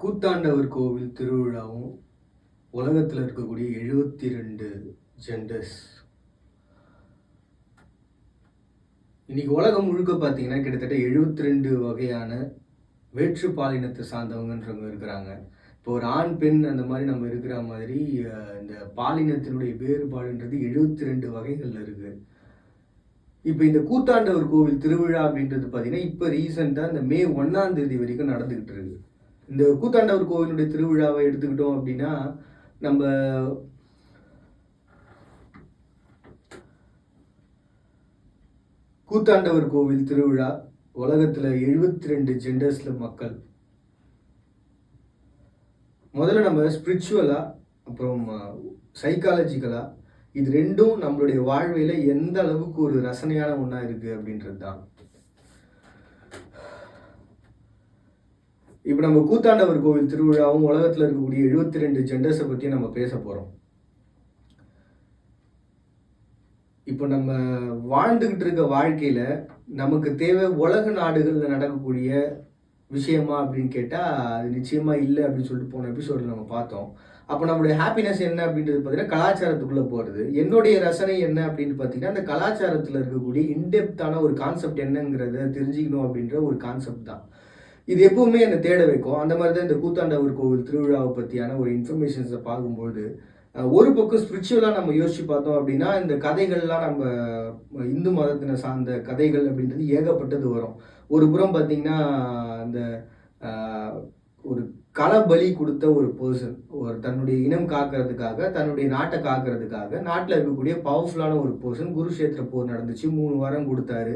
கூத்தாண்டவர் கோவில் திருவிழாவும் உலகத்தில் இருக்கக்கூடிய 72 ஜெண்டர்ஸ். இன்னைக்கு உலகம் முழுக்க பார்த்தீங்கன்னா கிட்டத்தட்ட 72 வகையான வேற்று பாலினத்தை சார்ந்தவங்கன்றவங்க இருக்கிறாங்க. இப்போ ஒரு ஆண் பெண் அந்த மாதிரி நம்ம இருக்கிற மாதிரி இந்த பாலினத்தினுடைய வேறுபாடுன்றது 72 வகைகள்ல இருக்கு. இப்போ இந்த கூத்தாண்டவர் கோவில் திருவிழா அப்படின்றது பார்த்தீங்கன்னா இப்போ ரீசெண்டாக இந்த மே 1ஆம் தேதி வரைக்கும் நடந்துகிட்டு இருக்கு. இந்த கூத்தாண்டவர் கோவிலுடைய திருவிழாவை எடுத்துக்கிட்டோம் அப்படின்னா நம்ம கூத்தாண்டவர் கோவில் திருவிழா உலகத்தில் 72 ஜெண்டர்ஸில் மக்கள். முதல்ல நம்ம ஸ்பிரிச்சுவலாக அப்புறம் சைக்காலஜிக்கலாக இது ரெண்டும் நம்மளுடைய வாழ்வையில் எந்த அளவுக்கு ஒரு ரசனையான ஒன்றா இருக்குது அப்படின்றது தான். இப்போ நம்ம கூத்தாண்டவர் கோவில் திருவிழாவும் உலகத்தில் இருக்கக்கூடிய 72 ஜெண்டர்ஸை பற்றி நம்ம பேச போகிறோம். இப்போ நம்ம வாழ்ந்துக்கிட்டு இருக்க வாழ்க்கையில் நமக்கு தேவை உலக நாடுகளில் நடக்கக்கூடிய விஷயமா அப்படின்னு கேட்டால் அது நிச்சயமாக இல்லை அப்படின்னு சொல்லிட்டு போன எபிசோடில் நம்ம பார்த்தோம். அப்போ நம்மளுடைய ஹாப்பினஸ் என்ன அப்படின்றது பார்த்தீங்கன்னா கலாச்சாரத்துக்குள்ளே போகிறது. என்னுடைய ரசனை என்ன அப்படின்னு பார்த்தீங்கன்னா அந்த கலாச்சாரத்தில் இருக்கக்கூடிய இன்டெப்த்தான ஒரு கான்செப்ட் என்னங்கிறத தெரிஞ்சுக்கணும் அப்படின்ற ஒரு கான்செப்ட் தான். இது எப்பவுமே என்னை தேட வைக்கும். அந்த மாதிரி தான் இந்த கூத்தாண்டவர் கோவில் திருவிழாவை பற்றியான ஒரு இன்ஃபர்மேஷன்ஸை பார்க்கும்போது ஒரு பக்கம் ஸ்பிரிச்சுவலாக நம்ம யோசிச்சு பார்த்தோம் அப்படின்னா இந்த கதைகள்லாம் நம்ம இந்து மதத்தினை சார்ந்த கதைகள் அப்படின்றது ஏகப்பட்டது வரும். ஒரு புறம் பார்த்தீங்கன்னா அந்த ஒரு களபலி கொடுத்த ஒரு பர்சன் ஒரு தன்னுடைய இனம் காக்கிறதுக்காக தன்னுடைய நாட்டை காக்கிறதுக்காக நாட்டில் இருக்கக்கூடிய பவர்ஃபுல்லான ஒரு பர்சன் குருஷேத்திர போர் நடந்துச்சு, 3 வாரம் கொடுத்தாரு.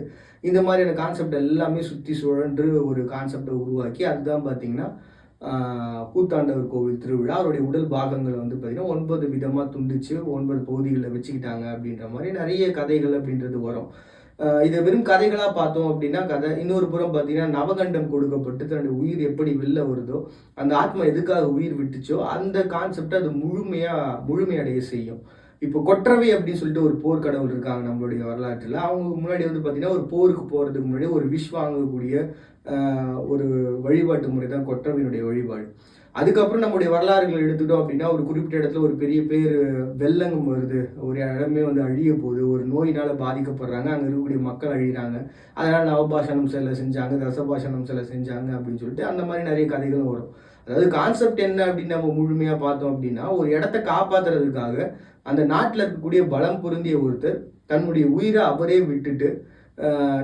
இந்த மாதிரியான கான்செப்ட் எல்லாமே சுற்றி சுழன்று ஒரு கான்செப்டை உருவாக்கி அதுதான் பார்த்தீங்கன்னா கூத்தாண்டவர் கோவில் திருவிழா. அவருடைய உடல் பாகங்களை வந்து பார்த்தீங்கன்னா 9 விதமாக துண்டிச்சு 9 பகுதிகளில் வச்சுக்கிட்டாங்க அப்படின்ற மாதிரி நிறைய கதைகள் அப்படின்றது வரும். இதை வெறும் கதைகளாக பார்த்தோம் அப்படின்னா கதை. இன்னொரு புறம் பார்த்தீங்கன்னா நவகண்டம் கொடுக்கப்பட்டு தன்னுடைய உயிர் எப்படி வெளில வருதோ அந்த ஆத்மா எதுக்காக உயிர் விட்டுச்சோ அந்த கான்செப்டை அது முழுமையடைய செய்யும். இப்போ கொற்றவை அப்படின்னு சொல்லிட்டு ஒரு போர் கடவுள் இருக்காங்க நம்மளுடைய வரலாற்றில். அவங்க முன்னாடி வந்து பார்த்தீங்கன்னா ஒரு போருக்கு போகிறதுக்கு முன்னாடி ஒரு விஷ் வாங்கக்கூடிய ஒரு வழிபாட்டு முறை தான் கொற்றவையினுடைய வழிபாடு. அதுக்கப்புறம் நம்முடைய வரலாறுகள் எடுத்துட்டோம் அப்படின்னா ஒரு குறிப்பிட்ட இடத்துல ஒரு பெரிய பேர் வெள்ளங்கம் வருது, ஒரு இடமே வந்து அழிய போகுது, ஒரு நோயினால் பாதிக்கப்படுறாங்க, அங்கே இருக்கக்கூடிய மக்கள் அழிகிறாங்க, அதனால் நவபாஷணம் சிலை செஞ்சாங்க, தசபாஷணம் சிலை செஞ்சாங்க அப்படின்னு சொல்லிட்டு அந்த மாதிரி நிறைய கதைகளும் வரும். அதாவது கான்செப்ட் என்ன அப்படின்னு நம்ம முழுமையாக பார்த்தோம் அப்படின்னா ஒரு இடத்த காப்பாற்றுறதுக்காக அந்த நாட்டில் இருக்கக்கூடிய பலம் பொருந்திய ஒருத்தர் தன்னுடைய உயிரை அவரே விட்டுட்டு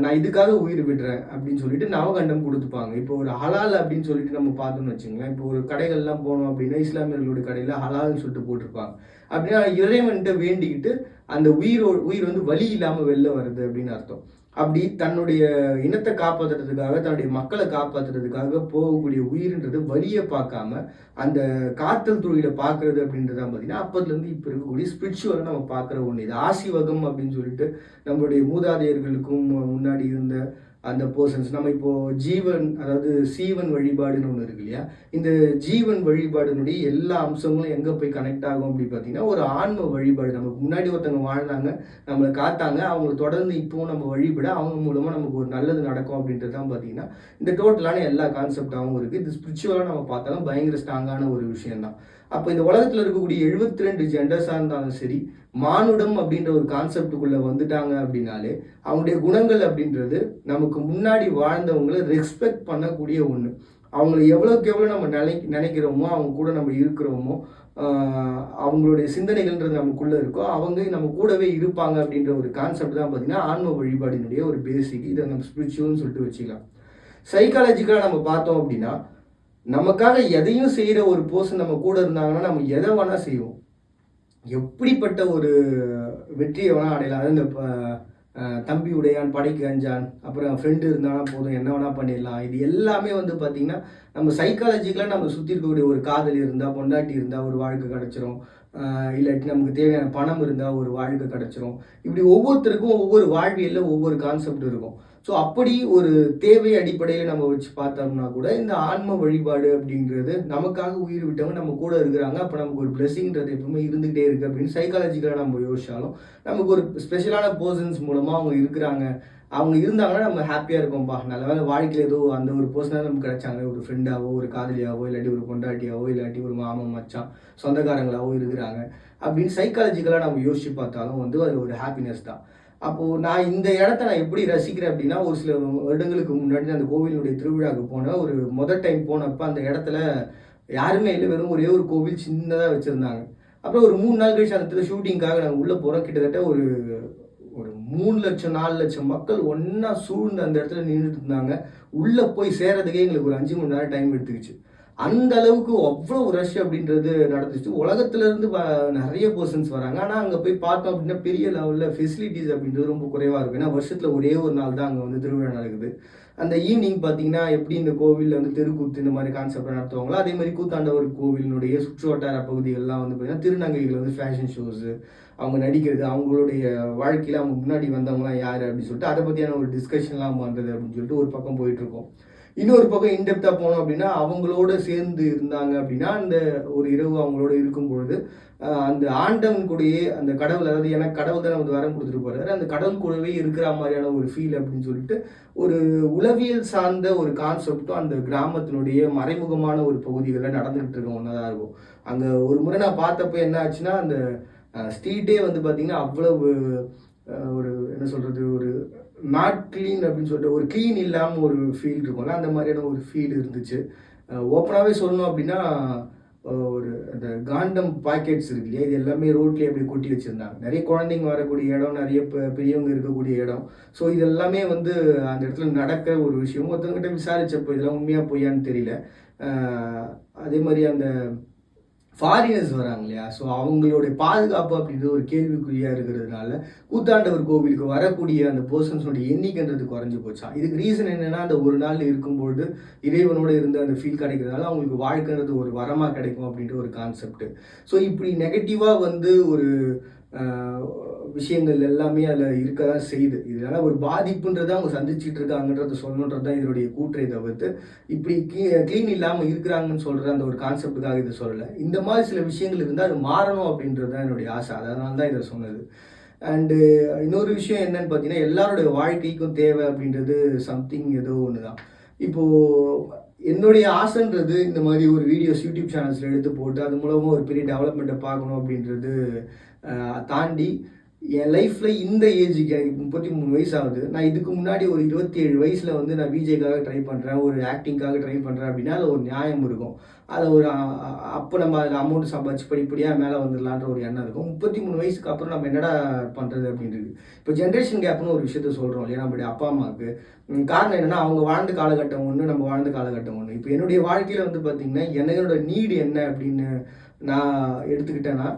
நான் இதுக்காக உயிர் விடுறேன் அப்படின்னு சொல்லிட்டு நவகண்டம் கொடுத்துப்பாங்க. இப்போ ஒரு ஹலால் அப்படின்னு சொல்லிட்டு நம்ம பார்த்தோம்னு வச்சுங்களேன். இப்போ ஒரு கடைகள்லாம் போனோம் அப்படின்னா இஸ்லாமியர்களுடைய கடையில் ஹலால்னு சொல்லிட்டு போட்டிருப்பாங்க. அப்படின்னா இறைவன்கிட்ட வேண்டிக்கிட்டு அந்த உயிர் வந்து வலி இல்லாமல் வெளில வருது அப்படின்னு அர்த்தம். அப்படி தன்னுடைய இனத்தை காப்பாற்றுறதுக்காக தன்னுடைய மக்களை காப்பாற்றுறதுக்காக போகக்கூடிய உயிர்ன்றது வலியை பார்க்காம அந்த காத்தல் தொழிலை பார்க்கறது அப்படின்றத பார்த்தீங்கன்னா அப்போதுலேருந்து இப்போ இருக்கக்கூடிய ஸ்பிரிச்சுவலாக நம்ம பார்க்குற ஒன்று. இது ஆசிவகம் அப்படின்னு சொல்லிட்டு நம்மளுடைய மூதாதையர்களுக்கும் முன்னாடி இருந்த அந்த பர்சன்ஸ் நம்ம இப்போது ஜீவன் அதாவது சீவன் வழிபாடுன்னு ஒன்று இருக்கு இல்லையா. இந்த ஜீவன் வழிபாடுனுடைய எல்லா அம்சங்களும் எங்கே போய் கனெக்ட் ஆகும் அப்படின்னு பார்த்தீங்கன்னா ஒரு ஆன்ம வழிபாடு. நமக்கு முன்னாடி ஒருத்தவங்க வாழ்ந்தாங்க, நம்மளை காத்தாங்க, அவங்களை தொடர்ந்து இப்போவும் நம்ம வழிபட அவங்க மூலமாக நமக்கு ஒரு நல்லது நடக்கும் அப்படின்றது தான் பார்த்தீங்கன்னா இந்த டோட்டலான எல்லா கான்செப்டாகவும் இருக்குது. இது ஸ்பிரிச்சுவலாக நம்ம பார்த்தாலும் பயங்கர ஸ்ட்ராங்கான ஒரு விஷயம்தான். அப்போ இந்த உலகத்தில் இருக்கக்கூடிய 72 ஜெண்டர்ஸாக இருந்தாலும் சரி, மானுடம் அப்படின்ற ஒரு கான்செப்டுக்குள்ளே வந்துட்டாங்க அப்படின்னாலே அவங்களுடைய குணங்கள் அப்படின்றது நமக்கு முன்னாடி வாழ்ந்தவங்களை ரெஸ்பெக்ட் பண்ணக்கூடிய ஒன்று. அவங்களை எவ்வளோக்கு எவ்வளோ நம்ம நினைக்கிறோமோ அவங்க கூட நம்ம இருக்கிறோமோ அவங்களுடைய சிந்தனைகள்ன்றது நமக்குள்ளே இருக்கோ அவங்க நம்ம கூடவே இருப்பாங்க அப்படின்ற ஒரு கான்செப்ட் தான் பார்த்திங்கன்னா ஆன்ம வழிபாடினுடைய ஒரு பேசிக். இதை நம்ம ஸ்பிரிச்சுவல்னு சொல்லிட்டு வச்சுக்கலாம். சைக்காலஜிக்கலாக நம்ம பார்த்தோம் அப்படின்னா நமக்காக எதையும் செய்கிற ஒரு பர்சன் நம்ம கூட இருந்தாங்கன்னா நம்ம எதை வேணால் செய்வோம், எப்படிப்பட்ட ஒரு வெற்றியை வேணால் அடையலாம். அதாவது இந்த தம்பி உடையான் படைக்கு அஞ்சான், அப்புறம் ஃப்ரெண்டு இருந்தாலும் போதும் என்ன வேணால் பண்ணிடலாம். இது எல்லாமே வந்து பார்த்திங்கன்னா நம்ம சைக்காலஜிக்கலாக நம்ம சுற்றி இருக்கக்கூடிய ஒரு காதல் இருந்தால் பொண்டாட்டி இருந்தால் ஒரு வாழ்க்கை கிடச்சிரும், இல்லாட்டி நமக்கு தேவையான பணம் இருந்தால் ஒரு வாழ்க்கை கிடச்சிரும். இப்படி ஒவ்வொருத்தருக்கும் ஒவ்வொரு வாழ்வியலில் ஒவ்வொரு கான்செப்ட் இருக்கும். ஸோ அப்படி ஒரு தேவை அடிப்படையில் நம்ம வச்சு பார்த்தோம்னா கூட இந்த ஆன்ம வழிபாடு அப்படிங்கிறது நமக்காக உயிர் விட்டவங்க நம்ம கூட இருக்கிறாங்க. அப்போ நமக்கு ஒரு பிளெஸிங்கிறது எப்பவுமே இருந்துகிட்டே இருக்குது அப்படின்னு சைக்காலஜிக்கலாக நம்ம யோசிச்சாலும் நமக்கு ஒரு ஸ்பெஷலான பர்சன்ஸ் மூலமாக அவங்க இருக்கிறாங்க, அவங்க இருந்தாங்கன்னா நம்ம ஹாப்பியாக இருக்கோம்ப்பா. நல்ல வேலை வாழ்க்கையில் ஏதோ அந்த ஒரு பர்சனாக நமக்கு கிடைச்சாங்க. ஒரு ஃப்ரெண்டாவோ, ஒரு காதலியாவோ, இல்லாட்டி ஒரு பொண்டாட்டியாவோ, இல்லாட்டி ஒரு மாமன் மச்சான் சொந்தக்காரங்களாவோ இருக்கிறாங்க அப்படின்னு சைக்காலஜிக்கலாக நம்ம யோசிச்சு பார்த்தாலும் வந்து அது ஒரு ஹாப்பினஸ் தான். அப்போது நான் இந்த இடத்த நான் எப்படி ரசிக்கிறேன் அப்படின்னா, ஒரு சில வருடங்களுக்கு முன்னாடி அந்த கோவிலினுடைய திருவிழாவுக்கு போனேன். ஒரு முதல் டைம் போனப்போ அந்த இடத்துல யாருமே இல்லை, வெறும் ஒரே ஒரு கோவில் சின்னதாக வச்சுருந்தாங்க. அப்புறம் ஒரு 3 நாள் கழிச்சு அந்த இடத்துல ஷூட்டிங்காக நாங்கள் உள்ளே போகிறோம். கிட்டத்தட்ட ஒரு ஒரு 3 லட்சம் 4 லட்சம் மக்கள் ஒன்றா சூழ்ந்து அந்த இடத்துல நின்றுட்டு இருந்தாங்க. உள்ளே போய் சேர்றதுக்கே எங்களுக்கு ஒரு 5 மணி நேரம் டைம் எடுத்துக்கிச்சு. அந்த அளவுக்கு அவ்வளோ ரஷ் அப்படின்றது நடந்துச்சு. உலகத்துலேருந்து நிறைய பர்சன்ஸ் வராங்க. ஆனால் அங்கே போய் பார்த்தோம் அப்படின்னா பெரிய லெவலில் ஃபெசிலிட்டிஸ் அப்படின்றது ரொம்ப குறைவாக இருக்கும். ஏன்னா வருஷத்தில் ஒரே ஒரு நாள் தான் அங்கே வந்து திருவிழா நடக்குது. அந்த ஈவினிங் பார்த்தீங்கன்னா எப்படி இந்த கோவிலில் வந்து தெருக்கூத்து இந்த மாதிரி கான்செப்ட் நடத்துவாங்களோ அதே மாதிரி கூத்தாண்டவர் கோவிலினுடைய சுற்று வட்டார பகுதிகள்லாம் வந்து பார்த்தீங்கன்னா திருநங்கைகள் வந்து ஃபேஷன் ஷோஸு, அவங்க நடிக்கிறது, அவங்களுடைய வாழ்க்கையில் அவங்க முன்னாடி வந்தவங்களாம் யார் அப்படின்னு சொல்லிட்டு அதை பற்றியான ஒரு டிஸ்கஷன்லாம் பண்ணுறது அப்படின்னு சொல்லிட்டு ஒரு பக்கம் போயிட்டுருக்கோம். இன்னொரு பக்கம் இன்டெப்த்தாக போனோம் அப்படின்னா அவங்களோட சேர்ந்து இருந்தாங்க அப்படின்னா அந்த ஒரு இரவு அவங்களோட இருக்கும் பொழுது அந்த ஆண்டவன் கூடயே அந்த கடவுள், அதாவது எனக்கு கடவுள் தான் வந்து வரம் கொடுத்துட்டு போறாரு, அந்த கடவுள் கூடவே இருக்கிற மாதிரியான ஒரு ஃபீல் அப்படின்னு சொல்லிட்டு ஒரு உளவியல் சார்ந்த ஒரு கான்செப்டும் அந்த கிராமத்தினுடைய மறைமுகமான ஒரு பகுதிகளில் நடந்துகிட்டு இருக்க ஒன்றா இருக்கும். அங்கே ஒரு முறை நான் பார்த்தப்போ என்ன ஆச்சுன்னா அந்த ஸ்ட்ரீட்டே வந்து பார்த்தீங்கன்னா அவ்வளவு ஒரு என்ன சொல்கிறது, ஒரு நாட் க்ளீன் அப்படின்னு சொல்லிட்டு ஒரு க்ளீன் இல்லாமல் ஒரு ஃபீல் இருக்கும்ல, அந்த மாதிரியான ஒரு ஃபீல் இருந்துச்சு. ஓப்பனாகவே சொல்லணும் அப்படின்னா ஒரு அந்த காண்டம் பாக்கெட்ஸ் இருக்கு இல்லையா, இது எல்லாமே ரோட்லேயே அப்படியே கொட்டி வச்சுருந்தாங்க. நிறைய குழந்தைங்க வரக்கூடிய இடம், நிறைய பெரியவங்க இருக்கக்கூடிய இடம். ஸோ இது எல்லாமே வந்து அந்த இடத்துல நடக்கிற ஒரு விஷயம். ஒருத்தவங்கிட்ட விசாரிச்சப்போ இதெல்லாம் உண்மையாக பொய்யான்னு தெரியல. அதே மாதிரி அந்த ஃபாரினர்ஸ் வராங்க இல்லையா, ஸோ அவங்களுடைய பாதுகாப்பு அப்படின்றது ஒரு கேள்விக்குறியாக இருக்கிறதுனால கூத்தாண்டவர் கோவிலுக்கு வரக்கூடிய அந்த பர்சன்ஸோடைய எண்ணிக்கைன்றது குறைஞ்சி போச்சா. இதுக்கு ரீசன் என்னென்னா அந்த ஒரு நாள் இருக்கும்பொழுது இறைவனோடு இருந்து அந்த ஃபீல் கிடைக்கிறதுனால அவங்களுக்கு வாழ்க்கைன்றது ஒரு வரமாக கிடைக்கும் அப்படின்ற ஒரு கான்செப்ட். ஸோ இப்படி நெகட்டிவாக வந்து ஒரு விஷயங்கள் எல்லாமே அதில் இருக்க தான் செய்யுது. இதனால் ஒரு பாதிப்புன்றதை அவங்க சந்திச்சுட்டு இருக்காங்கன்றத சொல்லணுன்றது தான் இதனுடைய கூற்றை தவிர்த்து இப்படி க்ளீன் இல்லாமல் இருக்கிறாங்கன்னு சொல்கிற அந்த ஒரு கான்செப்டுக்காக இதை சொல்லலை. இந்த மாதிரி சில விஷயங்கள் இருந்தால் அது மாறணும் அப்படின்றது தான் என்னுடைய ஆசை. அதனால தான் இதை சொன்னது. அண்டு இன்னொரு விஷயம் என்னன்னு பார்த்தீங்கன்னா எல்லாருடைய வாழ்க்கைக்கும் தேவை அப்படின்றது சம்திங் ஏதோ ஒன்று தான். இப்போது என்னுடைய ஆசைன்றது இந்த மாதிரி ஒரு வீடியோஸ் யூடியூப் சேனல்ஸில் எடுத்து போட்டு அது மூலமாக ஒரு பெரிய டெவலப்மெண்ட்டை பார்க்கணும் அப்படின்றது தாண்டி என் லைஃப்பில் இந்த ஏஜுக்கு எனக்கு 33 வயசு ஆகுது. நான் இதுக்கு முன்னாடி ஒரு 27 வயசில் வந்து நான் விஜய்க்காக ட்ரை பண்ணுறேன், ஒரு ஆக்டிங்காக ட்ரை பண்ணுறேன் அப்படின்னா அதில் ஒரு நியாயம் இருக்கும். அதில் ஒரு அப்போ நம்ம அதில் அமௌண்ட் சம்பாதிச்சு படிப்படியாக மேலே வந்துடலான்ற ஒரு எண்ணம் இருக்கும். 33 வயசுக்கு அப்புறம் நம்ம என்னடா பண்ணுறது அப்படின்றது. இப்போ ஜென்ரேஷன் கேப்னு ஒரு விஷயத்த சொல்கிறோம் இல்லையா நம்மளுடைய அப்பா அம்மாவுக்கு. காரணம் என்னென்னா அவங்க வாழ்ந்த காலகட்டம் ஒன்று, நம்ம வாழ்ந்த காலகட்டம் ஒன்று. இப்போ என்னுடைய வாழ்க்கையில் வந்து பார்த்திங்கன்னா என்னோட நீடு என்ன அப்படின்னு நான் எடுத்துக்கிட்டேன்னா,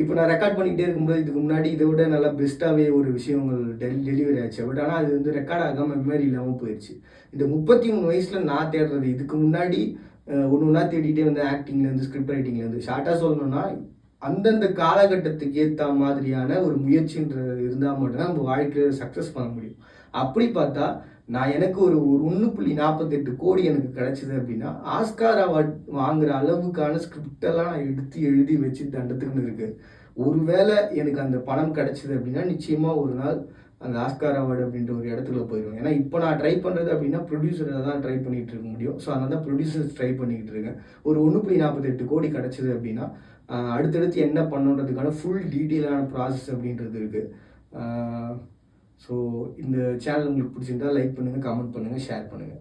இப்போ நான் ரெக்கார்ட் பண்ணிக்கிட்டே இருக்கும்போது இதுக்கு முன்னாடி இதை விட நல்லா பெஸ்ட்டாகவே ஒரு விஷயங்கள் டெலிவரி ஆச்சு. பட் ஆனால் அது வந்து ரெக்கார்ட் ஆகாமல் மெமரி இல்லாமல் போயிடுச்சு. இந்த 33 வயசில் நான் தேடுறது இதுக்கு முன்னாடி ஒன்று ஒன்றா தேடிட்டே வந்து ஆக்டிங்லேருந்து ஸ்கிரிப்ட் ரைட்டிங்லேருந்து ஷார்ட்டாக சொல்லணும்னா அந்தந்த காலகட்டத்துக்கு ஏற்ற மாதிரியான ஒரு முயற்சின்றது இருந்தால் மட்டும்தான் நம்ம வாழ்க்கையில் சக்ஸஸ் பண்ண முடியும். அப்படி பார்த்தா நான் எனக்கு ஒரு 1.48 கோடி எனக்கு கிடைச்சிது அப்படின்னா ஆஸ்கார் அவார்ட் வாங்குற அளவுக்கான ஸ்கிரிப்டெல்லாம் நான் எடுத்து எழுதி வச்சு தண்டத்துக்குன்னு இருக்கு. ஒருவேளை எனக்கு அந்த பணம் கிடைச்சிது அப்படின்னா நிச்சயமாக ஒரு நாள் அந்த ஆஸ்கார் அவார்டு அப்படின்ற ஒரு இடத்துல போயிடுவேன். ஏன்னா இப்போ நான் ட்ரை பண்ணுறது அப்படின்னா ப்ரொடியூசரை தான் ட்ரை பண்ணிகிட்டு இருக்க முடியும். ஸோ அதனால தான் ப்ரொடியூசர்ஸ் ட்ரை பண்ணிக்கிட்டு இருக்கேன். ஒரு 1.48 கோடி கிடச்சிது அப்படின்னா அடுத்தடுத்து என்ன பண்ணுன்றதுக்கான ஃபுல் டீட்டெயிலான ப்ராசஸ் அப்படின்றது இருக்குது. ஸோ இந்த சேனல் உங்களுக்கு பிடிச்சிருந்தா லைக் பண்ணுங்கள், கமெண்ட் பண்ணுங்கள், ஷேர் பண்ணுங்கள்.